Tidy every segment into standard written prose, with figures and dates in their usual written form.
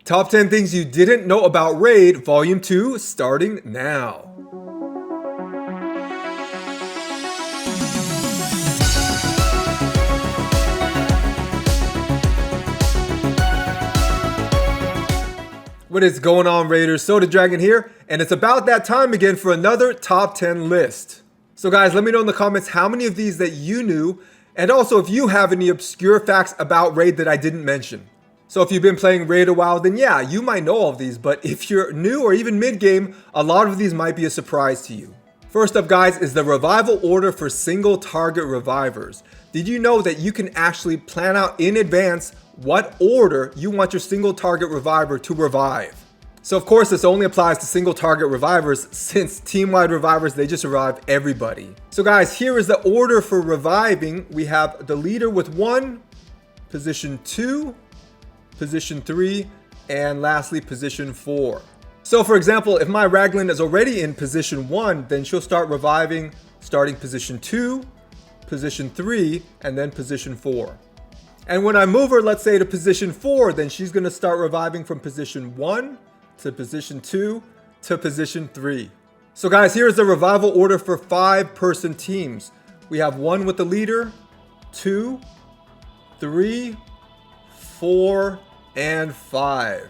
Top 10 things you didn't know about Raid Volume 2 starting now. What is going on, Raiders? Soda Dragon here, and it's about that time again for another top 10 list. So guys, let me know in the comments how many of these that you knew, and also if you have any obscure facts about Raid that I didn't mention. So if you've been playing Raid a while, then yeah, you might know all of these, but if you're new or even mid-game, a lot of these might be a surprise to you. First up, guys, is the revival order for single target revivers. Did you know that you can actually plan out in advance what order you want your single target reviver to revive? So of course this only applies to single target revivers, since team-wide revivers, they just revive everybody. So guys, here is the order for reviving. We have the leader with 1, position 2, position 3, and lastly position 4. So for example, if my Raglan is already in position 1, then she'll start reviving starting position 2, position 3, and then position 4. And when I move her, let's say to position 4, then she's going to start reviving from position 1 to position 2 to position 3. So guys, here's the revival order for 5-person teams. We have 1 with the leader, 2, 3, 4, and 5.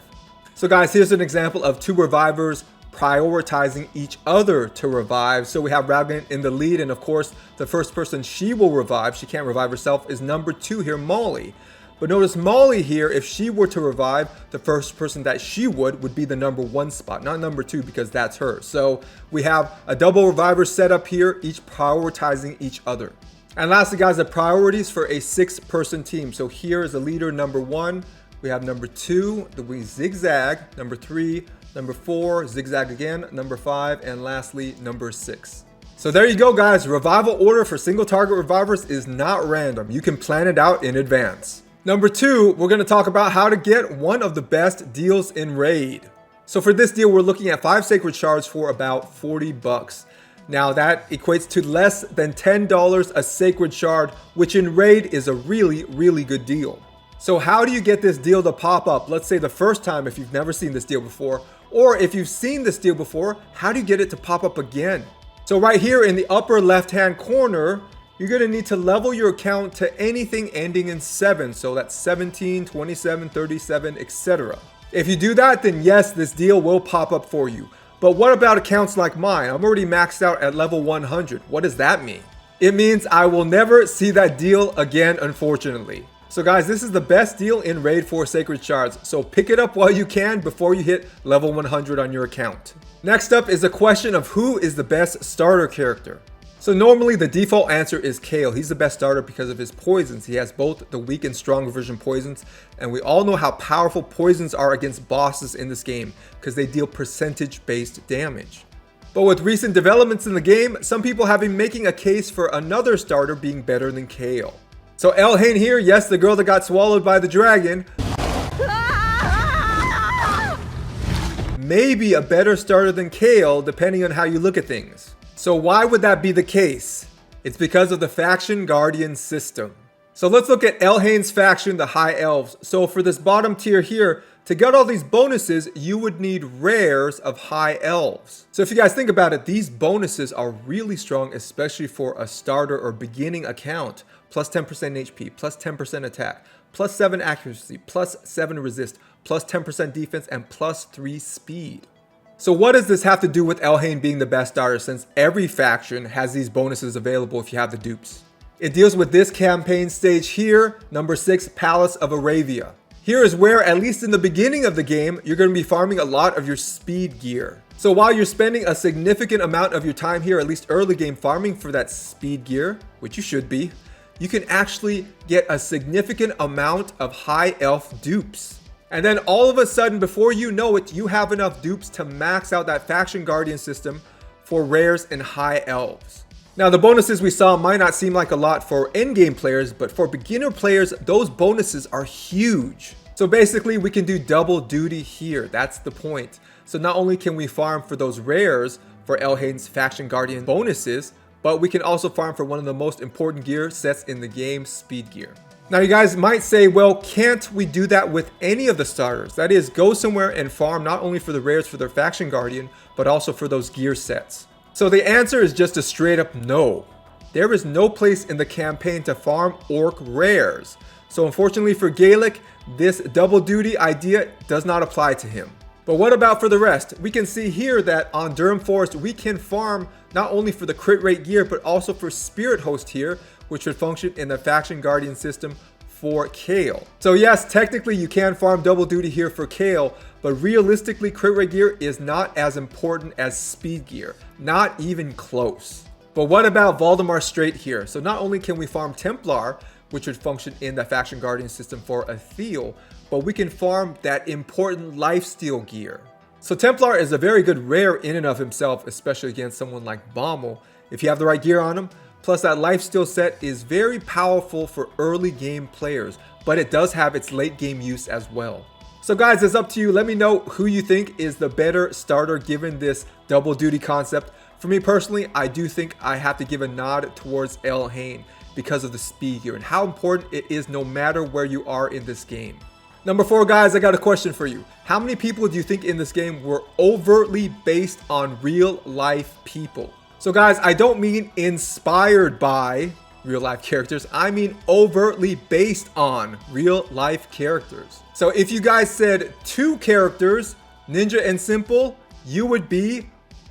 So guys, here's an example of 2 revivers prioritizing each other to revive. So we have Raglan in the lead, and of course the first person she will revive, she can't revive herself, is number 2 here, Molly. But notice Molly here, if she were to revive, the first person that she would be the number 1 spot, not number 2, because that's her. So we have a double reviver set up here, each prioritizing each other. And lastly guys, the priorities for a 6-person team. So here is the leader, number 1. We have number 2, we zigzag, number 3, number 4, zigzag again, number 5, and lastly, number 6. So there you go, guys. Revival order for single target revivers is not random. You can plan it out in advance. Number 2, we're going to talk about how to get one of the best deals in Raid. So for this deal, we're looking at 5 sacred shards for about 40 bucks. Now that equates to less than $10 a sacred shard, which in Raid is a really good deal. So how do you get this deal to pop up? Let's say the first time, if you've never seen this deal before, or if you've seen this deal before, how do you get it to pop up again? So right here in the upper left-hand corner, you're gonna need to level your account to anything ending in 7. So that's 17, 27, 37, etc. If you do that, then yes, this deal will pop up for you. But what about accounts like mine? I'm already maxed out at level 100. What does that mean? It means I will never see that deal again, unfortunately. So guys, this is the best deal in Raid for sacred shards, so pick it up while you can before you hit level 100 on your account. Next up is a question of who is the best starter character. So normally the default answer is Kale. He's the best starter because of his poisons. He has both the weak and strong version poisons, and we all know how powerful poisons are against bosses in this game because they deal percentage based damage. But with recent developments in the game, some people have been making a case for another starter being better than Kale. So Elhain here, yes, the girl that got swallowed by the dragon, may be a better starter than Kale depending on how you look at things. So why would that be the case? It's because of the faction guardian system. So let's look at Elhain's faction, the High Elves. So for this bottom tier here, to get all these bonuses, you would need rares of High Elves. So if you guys think about it, these bonuses are really strong, especially for a starter or beginning account. Plus 10% HP, plus 10% attack, plus 7 accuracy, plus 7 resist, plus 10% defense, and plus 3 speed. So what does this have to do with Elhain being the best starter, since every faction has these bonuses available if you have the dupes? It deals with this campaign stage here, number 6, Palace of Aravia. Here is where, at least in the beginning of the game, you're going to be farming a lot of your speed gear. So while you're spending a significant amount of your time here, at least early game, farming for that speed gear, which you should be, you can actually get a significant amount of High Elf dupes. And then all of a sudden, before you know it, you have enough dupes to max out that faction guardian system for rares and High Elves. Now the bonuses we saw might not seem like a lot for endgame players, but for beginner players, those bonuses are huge. So basically we can do double duty here, that's the point. So not only can we farm for those rares for Elhain's faction guardian bonuses, but we can also farm for one of the most important gear sets in the game, speed gear. Now you guys might say, well, can't we do that with any of the starters? That is, go somewhere and farm not only for the rares for their faction guardian, but also for those gear sets. So the answer is just a straight up no. There is no place in the campaign to farm orc rares. So unfortunately for Gaelic, this double duty idea does not apply to him. But what about for the rest? We can see here that on Durham Forest, we can farm not only for the crit rate gear, but also for Spirit Host here, which would function in the Faction Guardian system for Kale. So yes, technically you can farm double duty here for Kale, but realistically crit rate gear is not as important as speed gear. Not even close. But what about Valdemar Strait here? So not only can we farm Templar, which would function in the Faction Guardian system for Atheel, but we can farm that important lifesteal gear. So Templar is a very good rare in and of himself, especially against someone like Bommel, if you have the right gear on him. Plus that lifesteal set is very powerful for early game players, but it does have its late game use as well. So guys, it's up to you. Let me know who you think is the better starter given this double duty concept. For me personally, I do think I have to give a nod towards El Hain because of the speed gear and how important it is no matter where you are in this game. Number 4, guys, I got a question for you. How many people do you think in this game were overtly based on real life people? So guys, I don't mean inspired by real life characters. I mean overtly based on real life characters. So if you guys said 2 characters, Ninja and Simple, you would be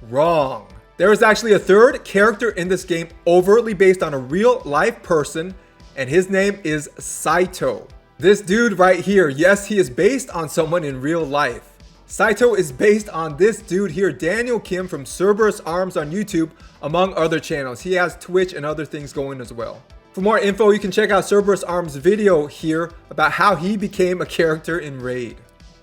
wrong. There is actually a 3rd character in this game overtly based on a real life person, and his name is Saito. This dude right here, yes, he is based on someone in real life. Saito is based on this dude here, Daniel Kim from Cerberus Arms on YouTube, among other channels. He has Twitch and other things going as well. For more info, you can check out Cerberus Arms' video here about how he became a character in Raid.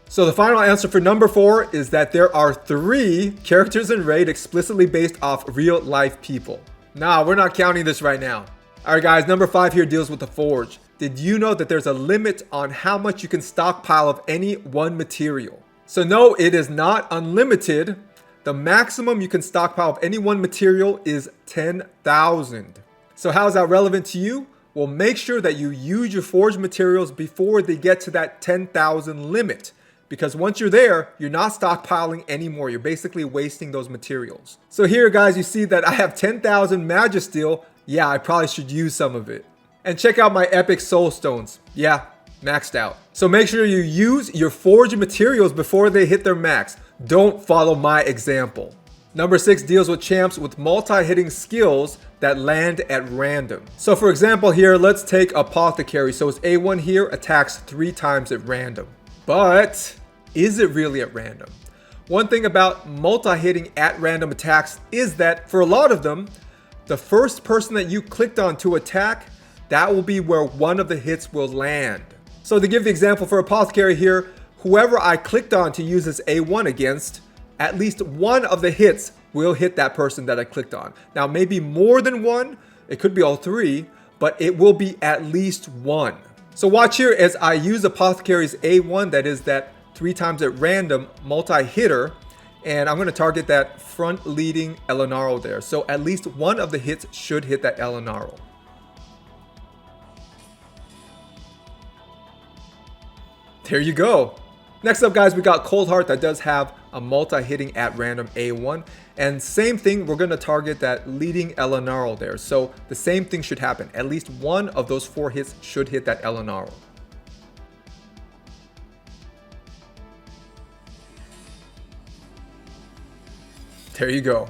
So the final answer for number 4 is that there are 3 characters in Raid explicitly based off real life people. Nah, we're not counting this right now. Alright guys, number 5 here deals with the Forge. Did you know that there's a limit on how much you can stockpile of any one material? So no, it is not unlimited. The maximum you can stockpile of any one material is 10,000. So how is that relevant to you? Well, make sure that you use your forged materials before they get to that 10,000 limit. Because once you're there, you're not stockpiling anymore. You're basically wasting those materials. So here guys, you see that I have 10,000 Magisteel. Yeah, I probably should use some of it. And check out my epic soul stones. Yeah, maxed out. So make sure you use your forged materials before they hit their max. Don't follow my example. Number 6 deals with champs with multi-hitting skills that land at random. So for example here, let's take Apothecary. So it's A1 here, attacks 3 times at random. But is it really at random? One thing about multi-hitting at random attacks is that for a lot of them, the first person that you clicked on to attack, that will be where one of the hits will land. So to give the example for Apothecary here, whoever I clicked on to use this A1 against, at least one of the hits will hit that person that I clicked on. Now maybe more than one, it could be all 3, but it will be at least one. So watch here as I use Apothecary's A1, that is that 3 times at random multi-hitter, and I'm going to target that front leading Elenaro there. So at least one of the hits should hit that Elenaro. There you go. Next up guys, we got Cold Heart that does have a multi-hitting at random A1. And same thing, we're going to target that leading Elenaro there. So the same thing should happen. At least one of those 4 hits should hit that Elenaro. There you go.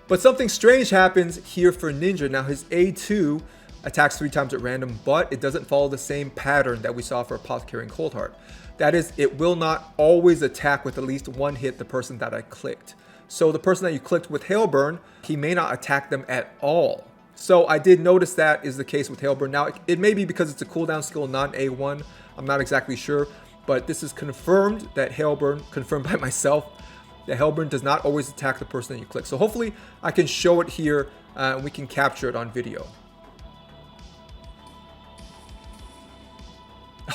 But something strange happens here for Ninja. Now his A2 attacks 3 times at random, but it doesn't follow the same pattern that we saw for Apothecary and Cold Heart. That is, it will not always attack with at least one hit the person that I clicked. So the person that you clicked with Hailburn, he may not attack them at all. So I did notice that is the case with Hailburn. Now it may be because it's a cooldown skill, not an A1. I'm not exactly sure, but this is confirmed that Hailburn, confirmed by myself, that Hailburn does not always attack the person that you click. So hopefully I can show it here and we can capture it on video.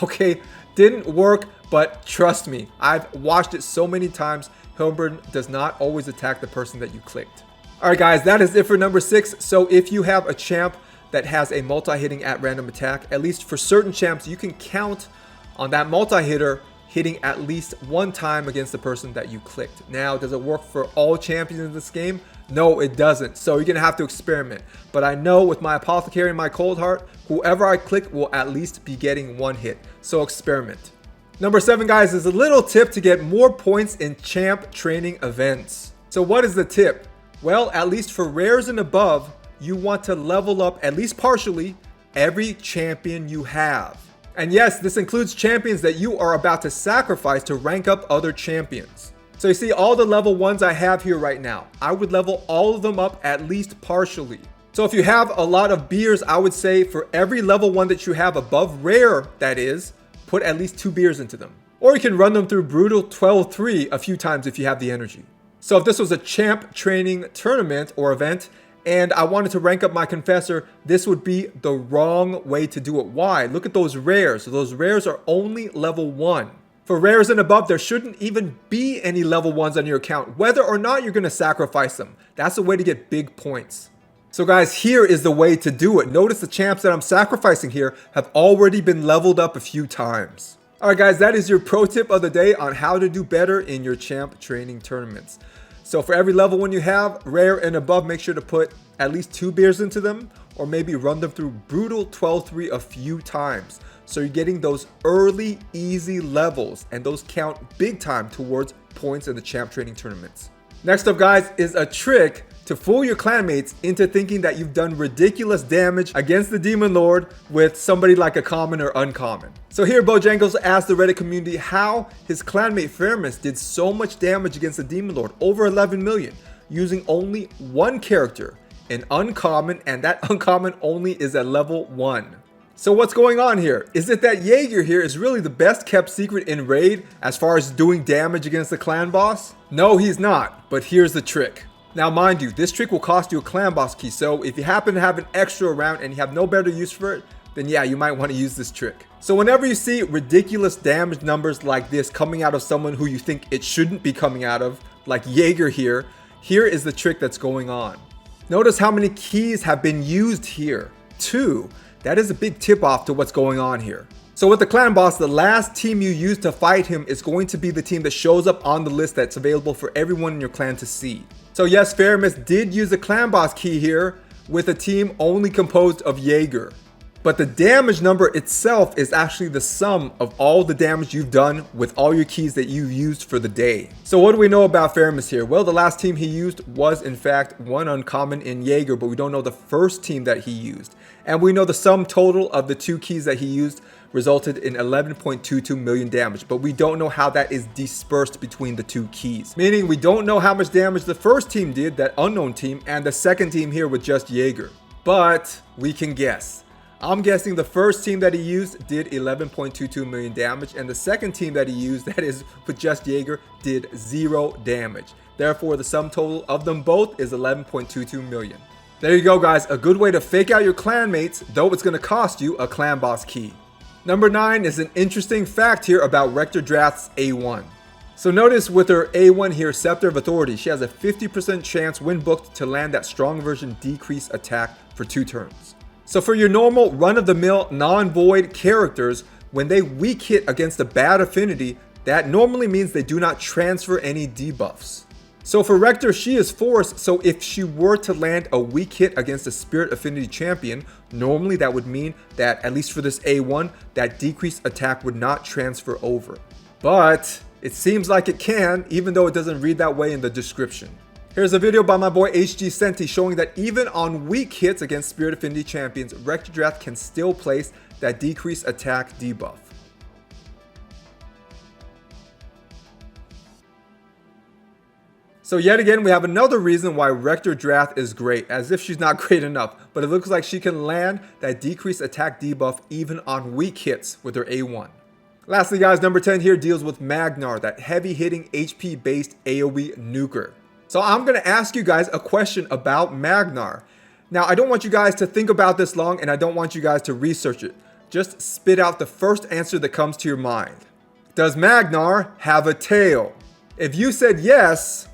Okay, didn't work, but trust me, I've watched it so many times. Hailburn does not always attack the person that you clicked. Alright guys, that is it for number 6. So if you have a champ that has a multi-hitting at random attack. At least for certain champs, you can count on that multi-hitter hitting at least one time against the person that you clicked. Now, does it work for all champions in this game? No, it doesn't. So you're gonna have to experiment. But I know with my Apothecary and my Cold Heart, whoever I click will at least be getting one hit. So experiment. Number 7, guys, is a little tip to get more points in champ training events. So what is the tip? Well, at least for rares and above, you want to level up, at least partially, every champion you have. And yes, this includes champions that you are about to sacrifice to rank up other champions. So you see all the level 1s I have here right now. I would level all of them up at least partially. So if you have a lot of beers, I would say for every level 1 that you have above rare, that is, put at least 2 beers into them. Or you can run them through Brutal 12-3 a few times if you have the energy. So if this was a champ training tournament or event, and I wanted to rank up my Confessor, this would be the wrong way to do it. Why? Look at those rares. Those rares are only level 1. For rares and above, there shouldn't even be any level 1s on your account, whether or not you're going to sacrifice them. That's the way to get big points. So guys, here is the way to do it. Notice the champs that I'm sacrificing here have already been leveled up a few times. Alright guys, that is your pro tip of the day on how to do better in your champ training tournaments. So for every level 1 you have, rare and above, make sure to put at least 2 beers into them, or maybe run them through Brutal 12-3 a few times. So you're getting those early, easy levels, and those count big time towards points in the champ training tournaments. Next up, guys, is a trick to fool your clanmates into thinking that you've done ridiculous damage against the Demon Lord with somebody like a common or uncommon. So here, Bojangles asked the Reddit community how his clanmate Fairness did so much damage against the Demon Lord, over 11 million, using only one character, an uncommon, and that uncommon only is at level 1. So what's going on here? Is it that Jaeger here is really the best kept secret in Raid as far as doing damage against the clan boss? No, he's not, but here's the trick. Now mind you, this trick will cost you a clan boss key, so if you happen to have an extra around and you have no better use for it, then yeah, you might want to use this trick. So whenever you see ridiculous damage numbers like this coming out of someone who you think it shouldn't be coming out of, like Jaeger here, here is the trick that's going on. Notice how many keys have been used here. 2. That is a big tip off to what's going on here. So with the clan boss, the last team you use to fight him is going to be the team that shows up on the list that's available for everyone in your clan to see. So yes, Faramis did use the clan boss key here with a team only composed of Jaeger. But the damage number itself is actually the sum of all the damage you've done with all your keys that you used for the day. So what do we know about Faramis here? Well, the last team he used was in fact one uncommon in Jaeger, but we don't know the first team that he used. And we know the sum total of the 2 keys that he used resulted in 11.22 million damage, but we don't know how that is dispersed between the 2 keys. Meaning we don't know how much damage the first team did, that unknown team, and the second team here with just Jaeger. But we can guess. I'm guessing the first team that he used did 11.22 million damage, and the second team that he used, that is with just Jaeger, did 0 damage. Therefore, the sum total of them both is 11.22 million. There you go, guys. A good way to fake out your clanmates, though it's going to cost you a clan boss key. Number 9 is an interesting fact here about Rector Drath's A1. So notice with her A1 here, Scepter of Authority, she has a 50% chance when booked to land that strong version decrease attack for 2 turns. So for your normal run-of-the-mill non-void characters, when they weak hit against a bad affinity, that normally means they do not transfer any debuffs. So for Rector, she is forced, so if she were to land a weak hit against a Spirit Affinity champion, normally that would mean that, at least for this A1, that decreased attack would not transfer over. But it seems like it can, even though it doesn't read that way in the description. Here's a video by my boy HG Senti showing that even on weak hits against Spirit Affinity champions, Rector Drath can still place that decreased attack debuff. So yet again, we have another reason why Rector Drath is great, as if she's not great enough, but it looks like she can land that decreased attack debuff even on weak hits with her A1. Lastly guys, number 10 here deals with Magnar, that heavy hitting HP based AoE nuker. So I'm going to ask you guys a question about Magnar. Now I don't want you guys to think about this long, and I don't want you guys to research it. Just spit out the first answer that comes to your mind. Does Magnar have a tail? If you said yes,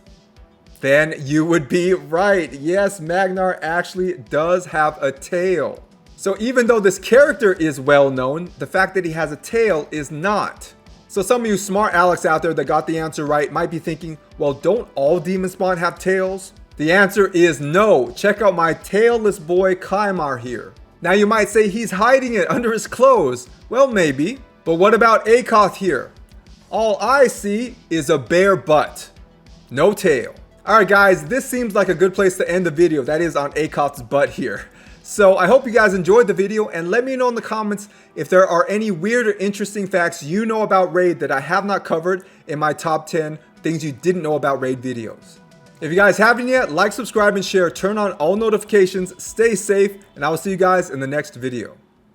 Then you would be right. Yes, Magnar actually does have a tail. So even though this character is well known, the fact that he has a tail is not. So some of you smart Alex out there that got the answer right might be thinking, well, don't all demon spawn have tails? The answer is no. Check out my tailless boy Kaimar here. Now you might say he's hiding it under his clothes. Well, maybe. But what about Akoth here? All I see is a bare butt. No tail. Alright guys, this seems like a good place to end the video. That is on Akoth's butt here. So I hope you guys enjoyed the video, and let me know in the comments if there are any weird or interesting facts you know about Raid that I have not covered in my top 10 things you didn't know about Raid videos. If you guys haven't yet, like, subscribe, and share. Turn on all notifications. Stay safe, and I will see you guys in the next video.